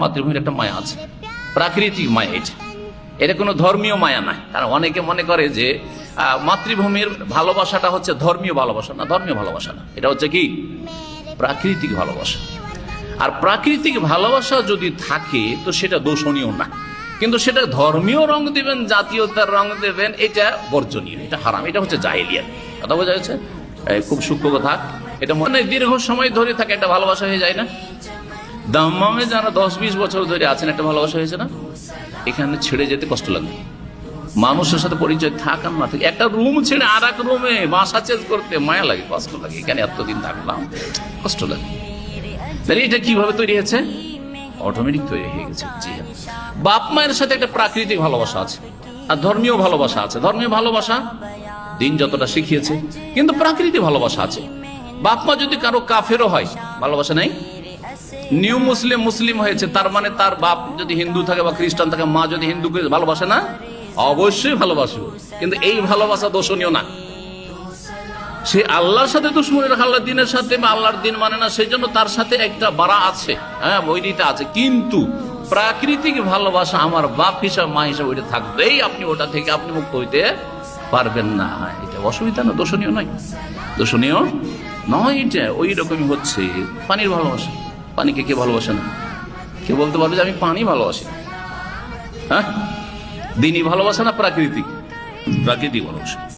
মাতৃভূমির একটা মায়া আছে, প্রাকৃতিক মায়া। এটা কোনো ধর্মীয় মায়া নাই। কারণ অনেকে মনে করে যে মাতৃভূমির ভালোবাসাটা হচ্ছে ধর্মীয় ভালোবাসা। না, ধর্মীয় ভালোবাসা না, এটা হচ্ছে কি প্রাকৃতিক ভালোবাসা। আর প্রাকৃতিক ভালোবাসা যদি থাকে তো সেটা দোষণীয় না, কিন্তু সেটা ধর্মীয় রং দেবেন, জাতীয়তার রং দেবেন, এটা বর্জনীয়, এটা হারাম, এটা হচ্ছে জাহেলিয়াত। কথা বোঝা যাচ্ছে? খুব সূক্ষ্ম কথা। এটা মনে দীর্ঘ সময় ধরে থাকে একটা ভালোবাসা হয়ে যায় না? দাম্মামে যারা 10-20 বছর ধরে আছেন একটা ভালোবাসা হয়েছে না? এখানে ছেড়ে যেতে কষ্ট লাগে, মানুষের সাথে পরিচয় থাক আর না থাকে, একটা রুম ছেড়ে আর এক রুমে বাসা চেঞ্জ করতে মায়া লাগে, কষ্ট লাগে। এখানে এতদিন থাকলাম, কষ্ট লাগে। তাহলে এটা কিভাবে তৈরি হয়েছে? অটোমেটিক তৈরি হয়ে গেছে। জি হ্যাঁ, বাপ মায়ের সাথে একটা প্রাকৃতিক ভালোবাসা আছে আর ধর্মীয় ভালোবাসা আছে। ধর্মীয় ভালোবাসা দিন যতটা শিখিয়েছে, কিন্তু প্রাকৃতিক ভালোবাসা আছে। বাপ মা যদি কারো কাফেরও হয়, ভালোবাসা নাই। নিউ মুসলিম মুসলিম হয়েছে, তার মানে তার বাপ যদি হিন্দু থাকে বা খ্রিস্টান থাকে, মা যদি হিন্দু, ভালোবাসে না? অবশ্যই ভালোবাসবে, কিন্তু এই ভালোবাসা দোষণীয় না। সে আল্লাহর সাথে দুশমনী রাখে, আল্লাহর দিনের সাথে, বা আল্লাহর দিন মানে না, সেই জন্য তার সাথে একটা বাড়া আছে, হ্যাঁ, বৈরিতা আছে। কিন্তু প্রাকৃতিক ভালোবাসা আমার বাপ হিসাব, মা হিসাব, ওইটা থাকবেই। আপনি ওটা থেকে আপনি মুক্ত হইতে পারবেন না। এটা অসুবিধা না, দোষণীয় নয়, দোষণীয় নয়। এটা ওই রকমই হচ্ছে পানির ভালোবাসা। পানিকে কে ভালোবাসে না? কে বলতে পারবে যে আমি পানি ভালোবাসি? হ্যাঁ, দিনই ভালোবাসা না প্রাকৃতিক? প্রাকৃতিক ভালোবাসা।